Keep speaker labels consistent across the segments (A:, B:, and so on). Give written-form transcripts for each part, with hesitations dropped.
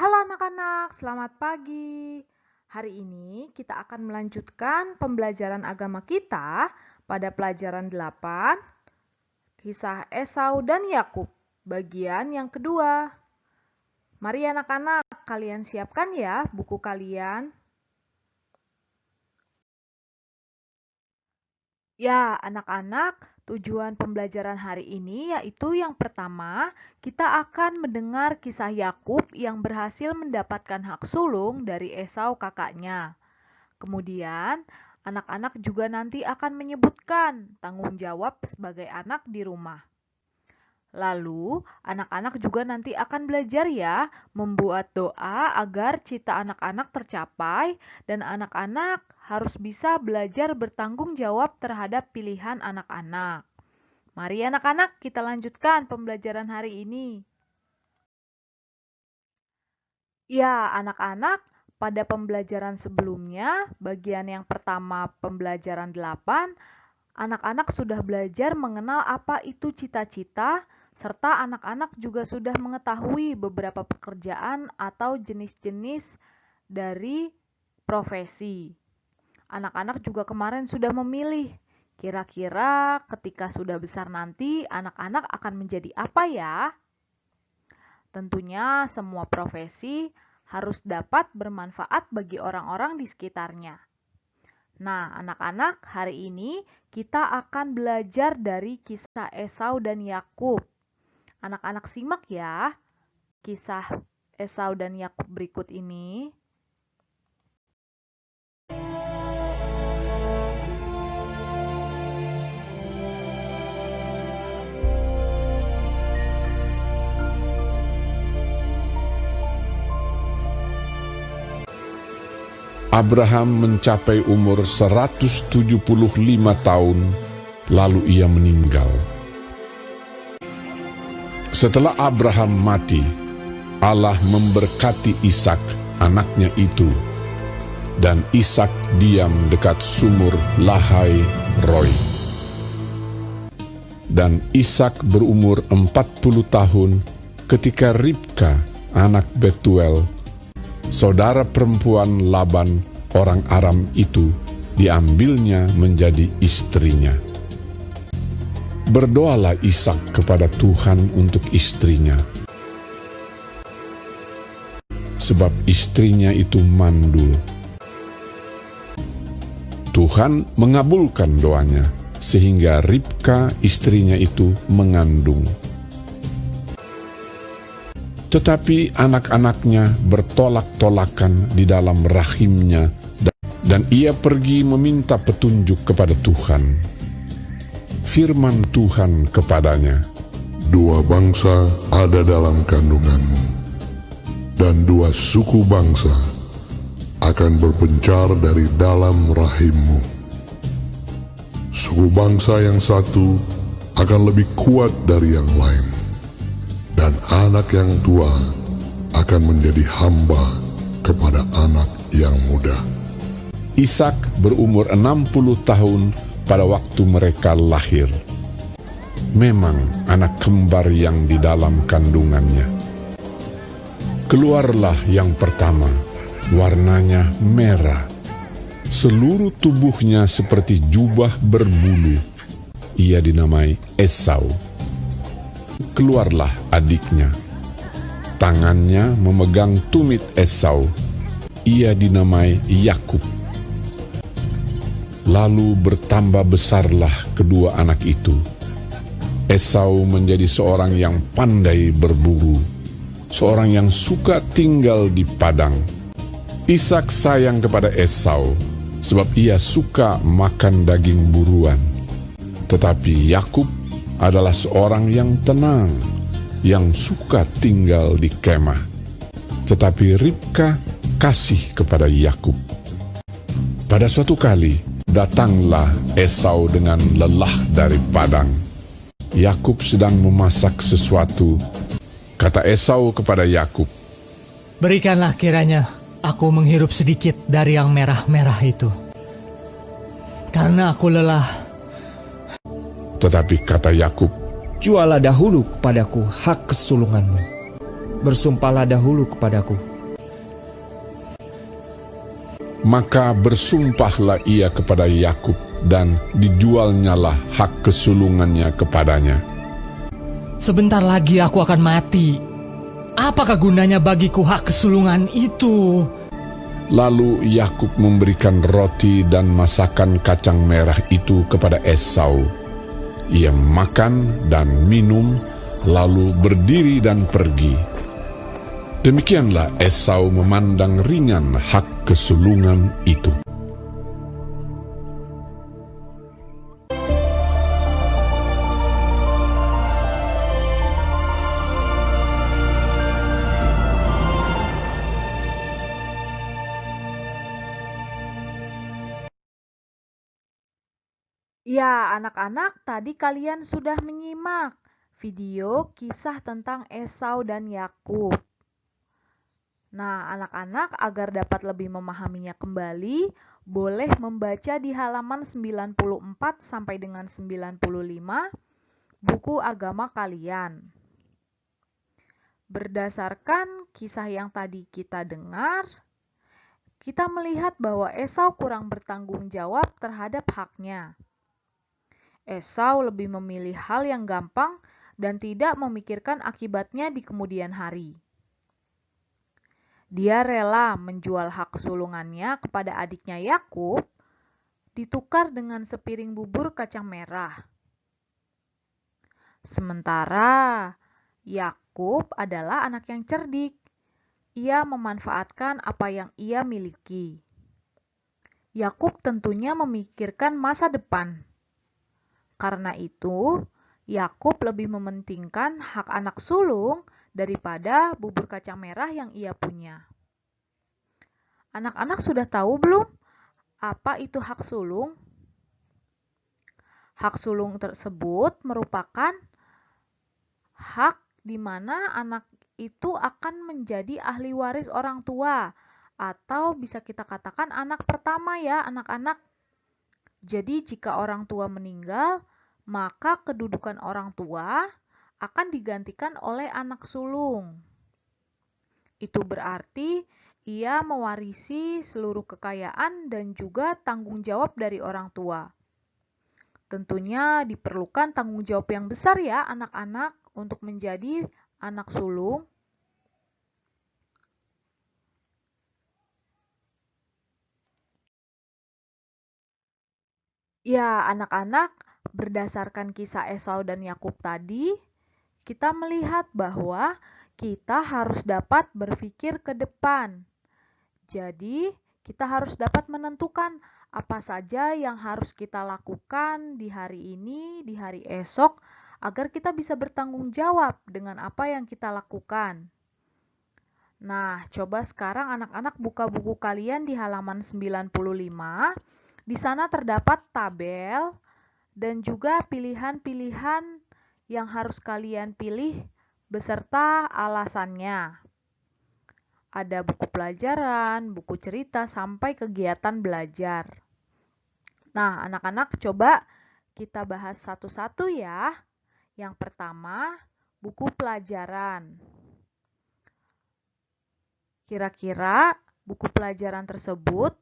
A: Halo anak-anak, selamat pagi. Hari ini kita akan melanjutkan pembelajaran agama kita pada pelajaran 8, Kisah Esau dan Yakub, bagian yang kedua. Mari anak-anak, kalian siapkan ya buku kalian. Ya, anak-anak, tujuan pembelajaran hari ini yaitu yang pertama, kita akan mendengar kisah Yakub yang berhasil mendapatkan hak sulung dari Esau kakaknya. Kemudian, anak-anak juga nanti akan menyebutkan tanggung jawab sebagai anak di rumah. Lalu, anak-anak juga nanti akan belajar ya, membuat doa agar cita anak-anak tercapai dan anak-anak harus bisa belajar bertanggung jawab terhadap pilihan anak-anak. Mari anak-anak kita lanjutkan pembelajaran hari ini. Ya, anak-anak, pada pembelajaran sebelumnya, bagian yang pertama pembelajaran 8, anak-anak sudah belajar mengenal apa itu cita-cita, serta anak-anak juga sudah mengetahui beberapa pekerjaan atau jenis-jenis dari profesi. Anak-anak juga kemarin sudah memilih, kira-kira ketika sudah besar nanti anak-anak akan menjadi apa ya? Tentunya semua profesi harus dapat bermanfaat bagi orang-orang di sekitarnya. Nah, anak-anak, hari ini kita akan belajar dari kisah Esau dan Yakub. Anak-anak simak ya, kisah Esau dan Yakub berikut ini.
B: Abraham mencapai umur 175 tahun, lalu ia meninggal. Setelah Abraham mati, Allah memberkati Ishak, anaknya itu, dan Ishak diam dekat sumur Lahai Roi. Dan Ishak berumur 40 tahun ketika Ribka, anak Betuel, saudara perempuan Laban, orang Aram itu, diambilnya menjadi istrinya. Berdoalah Ishak kepada Tuhan untuk istrinya, sebab istrinya itu mandul. Tuhan mengabulkan doanya, sehingga Ribka istrinya itu mengandung. Tetapi anak-anaknya bertolak-tolakan di dalam rahimnya, dan ia pergi meminta petunjuk kepada Tuhan. Firman Tuhan kepadanya,
C: "Dua bangsa ada dalam kandunganmu, dan dua suku bangsa akan berpencar dari dalam rahimmu. Suku bangsa yang satu akan lebih kuat dari yang lain, dan anak yang tua akan menjadi hamba kepada anak yang muda."
B: Ishak berumur 60 tahun pada waktu mereka lahir. Memang anak kembar yang di dalam kandungannya. Keluarlah yang pertama, warnanya merah. Seluruh tubuhnya seperti jubah berbulu. Ia dinamai Esau. Keluarlah adiknya. Tangannya memegang tumit Esau. Ia dinamai Yakub. Lalu bertambah besarlah kedua anak itu. Esau menjadi seorang yang pandai berburu, seorang yang suka tinggal di padang. Ishak sayang kepada Esau, sebab ia suka makan daging buruan. Tetapi Yakub adalah seorang yang tenang, yang suka tinggal di kemah. Tetapi Ribka kasih kepada Yakub. Pada suatu kali, datanglah Esau dengan lelah dari padang. Yakub sedang memasak sesuatu. Kata Esau kepada Yakub,
D: "Berikanlah kiranya aku menghirup sedikit dari yang merah-merah itu, karena aku lelah."
B: Tetapi kata Yakub,
E: "Jualah dahulu kepadaku hak kesulunganmu." bersumpahlah dahulu kepadaku."
B: Maka bersumpahlah ia kepada Yakub, dan dijualnyalah hak kesulungannya kepadanya.
D: Sebentar lagi aku akan mati. Apakah gunanya bagiku hak kesulungan itu?
B: Lalu Yakub memberikan roti dan masakan kacang merah itu kepada Esau. Ia makan dan minum, lalu berdiri dan pergi. Demikianlah Esau memandang ringan hak kesulungan itu.
A: Ya, anak-anak, tadi kalian sudah menyimak video kisah tentang Esau dan Yakub. Nah, anak-anak agar dapat lebih memahaminya kembali, boleh membaca di halaman 94 sampai dengan 95 buku agama kalian. Berdasarkan kisah yang tadi kita dengar, kita melihat bahwa Esau kurang bertanggung jawab terhadap haknya. Esau lebih memilih hal yang gampang dan tidak memikirkan akibatnya di kemudian hari. Dia rela menjual hak sulungannya kepada adiknya Yakub, ditukar dengan sepiring bubur kacang merah. Sementara Yakub adalah anak yang cerdik. Ia memanfaatkan apa yang ia miliki. Yakub tentunya memikirkan masa depan. Karena itu, Yakub lebih mementingkan hak anak sulung daripada bubur kacang merah yang ia punya. Anak-anak sudah tahu belum apa itu hak sulung? Hak sulung tersebut merupakan hak di mana anak itu akan menjadi ahli waris orang tua, atau bisa kita katakan anak pertama ya anak-anak. Jadi jika orang tua meninggal, maka kedudukan orang tua akan digantikan oleh anak sulung. Itu berarti ia mewarisi seluruh kekayaan dan juga tanggung jawab dari orang tua. Tentunya diperlukan tanggung jawab yang besar ya anak-anak untuk menjadi anak sulung. Ya, anak-anak, berdasarkan kisah Esau dan Yakub tadi, kita melihat bahwa kita harus dapat berpikir ke depan. Jadi, kita harus dapat menentukan apa saja yang harus kita lakukan di hari ini, di hari esok, agar kita bisa bertanggung jawab dengan apa yang kita lakukan. Nah, coba sekarang anak-anak buka buku kalian di halaman 95. Di sana terdapat tabel dan juga pilihan-pilihan yang harus kalian pilih beserta alasannya. Ada buku pelajaran, buku cerita, sampai kegiatan belajar. Nah, anak-anak coba kita bahas satu-satu ya. Yang pertama, buku pelajaran. Kira-kira buku pelajaran tersebut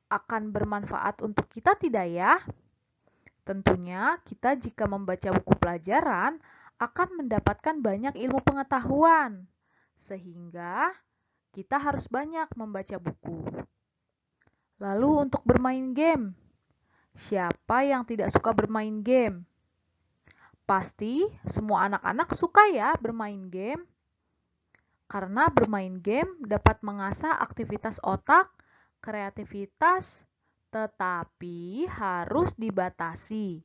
A: akan bermanfaat untuk kita tidak ya? Tentunya kita jika membaca buku pelajaran akan mendapatkan banyak ilmu pengetahuan. Sehingga kita harus banyak membaca buku. Lalu untuk bermain game. Siapa yang tidak suka bermain game? Pasti semua anak-anak suka ya bermain game. Karena bermain game dapat mengasah aktivitas otak, kreativitas, tetapi harus dibatasi.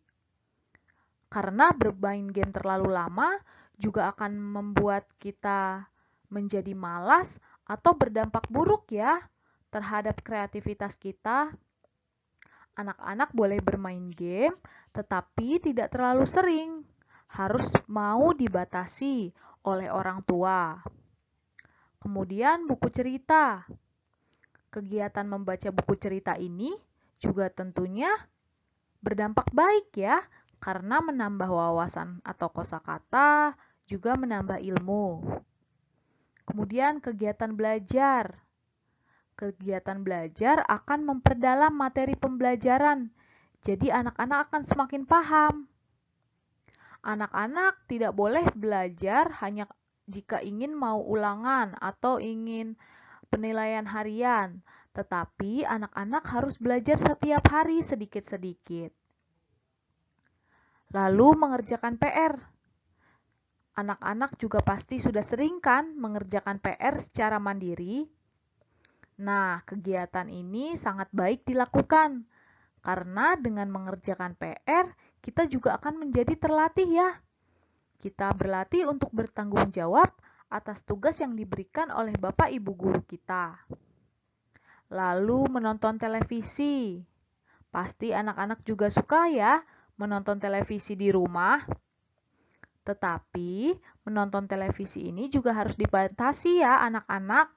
A: Karena bermain game terlalu lama juga akan membuat kita menjadi malas atau berdampak buruk ya terhadap kreativitas kita. Anak-anak boleh bermain game, tetapi tidak terlalu sering. Harus mau dibatasi oleh orang tua. Kemudian buku cerita. Kegiatan membaca buku cerita ini juga tentunya berdampak baik ya, karena menambah wawasan atau kosakata, juga menambah ilmu. Kemudian kegiatan belajar. Kegiatan belajar akan memperdalam materi pembelajaran, jadi anak-anak akan semakin paham. Anak-anak tidak boleh belajar hanya jika ingin mau ulangan atau ingin penilaian harian, tetapi anak-anak harus belajar setiap hari sedikit-sedikit. Lalu mengerjakan PR. Anak-anak juga pasti sudah sering kan mengerjakan PR secara mandiri. Nah, kegiatan ini sangat baik dilakukan, karena dengan mengerjakan PR, kita juga akan menjadi terlatih ya. Kita berlatih untuk bertanggung jawab atas tugas yang diberikan oleh Bapak Ibu guru kita. Lalu menonton televisi. Pasti anak-anak juga suka ya menonton televisi di rumah. Tetapi menonton televisi ini juga harus dibatasi ya anak-anak.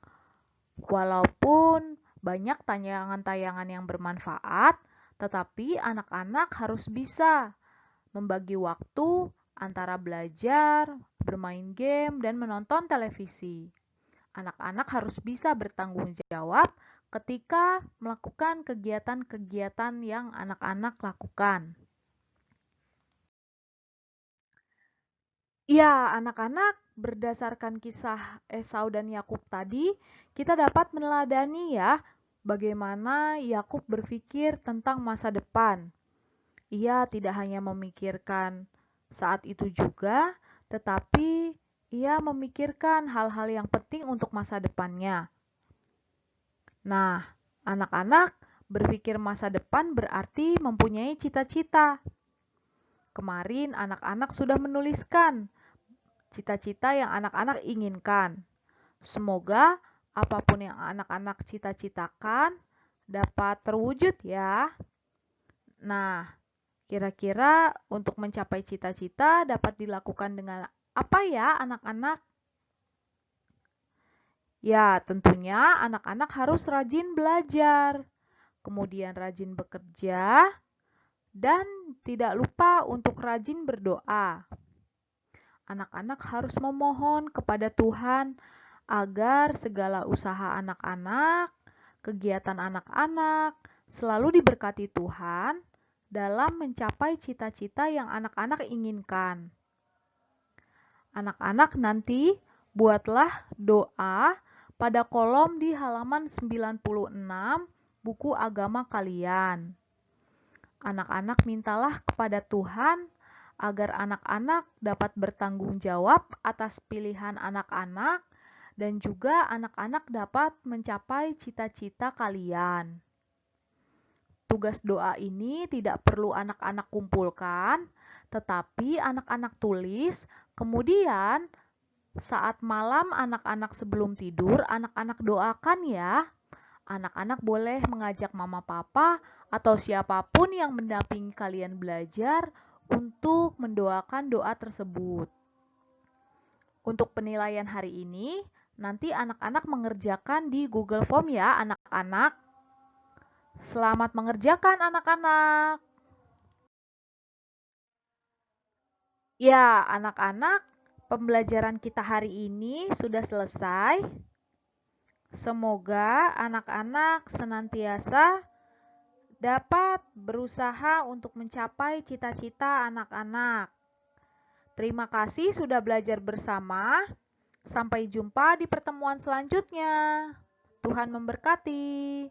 A: Walaupun banyak tayangan-tayangan yang bermanfaat, tetapi anak-anak harus bisa membagi waktu antara belajar, bermain game, dan menonton televisi. Anak-anak harus bisa bertanggung jawab ketika melakukan kegiatan-kegiatan yang anak-anak lakukan. Ya, anak-anak, berdasarkan kisah Esau dan Yakub tadi, kita dapat meneladani ya bagaimana Yakub berpikir tentang masa depan. Ia tidak hanya memikirkan saat itu juga, tetapi ia memikirkan hal-hal yang penting untuk masa depannya. Nah, anak-anak berpikir masa depan berarti mempunyai cita-cita. Kemarin anak-anak sudah menuliskan cita-cita yang anak-anak inginkan. Semoga apapun yang anak-anak cita-citakan dapat terwujud ya. Nah, kira-kira untuk mencapai cita-cita dapat dilakukan dengan apa ya anak-anak? Ya, tentunya anak-anak harus rajin belajar, kemudian rajin bekerja, dan tidak lupa untuk rajin berdoa. Anak-anak harus memohon kepada Tuhan agar segala usaha anak-anak, kegiatan anak-anak selalu diberkati Tuhan dalam mencapai cita-cita yang anak-anak inginkan. Anak-anak nanti buatlah doa pada kolom di halaman 96 buku agama kalian. Anak-anak mintalah kepada Tuhan agar anak-anak dapat bertanggung jawab atas pilihan anak-anak dan juga anak-anak dapat mencapai cita-cita kalian. Tugas doa ini tidak perlu anak-anak kumpulkan, tetapi anak-anak tulis, kemudian saat malam anak-anak sebelum tidur, anak-anak doakan ya. Anak-anak boleh mengajak mama papa atau siapapun yang mendampingi kalian belajar untuk mendoakan doa tersebut. Untuk penilaian hari ini, nanti anak-anak mengerjakan di Google Form ya anak-anak. Selamat mengerjakan anak-anak. Ya, anak-anak, pembelajaran kita hari ini sudah selesai. Semoga anak-anak senantiasa dapat berusaha untuk mencapai cita-cita anak-anak. Terima kasih sudah belajar bersama. Sampai jumpa di pertemuan selanjutnya. Tuhan memberkati.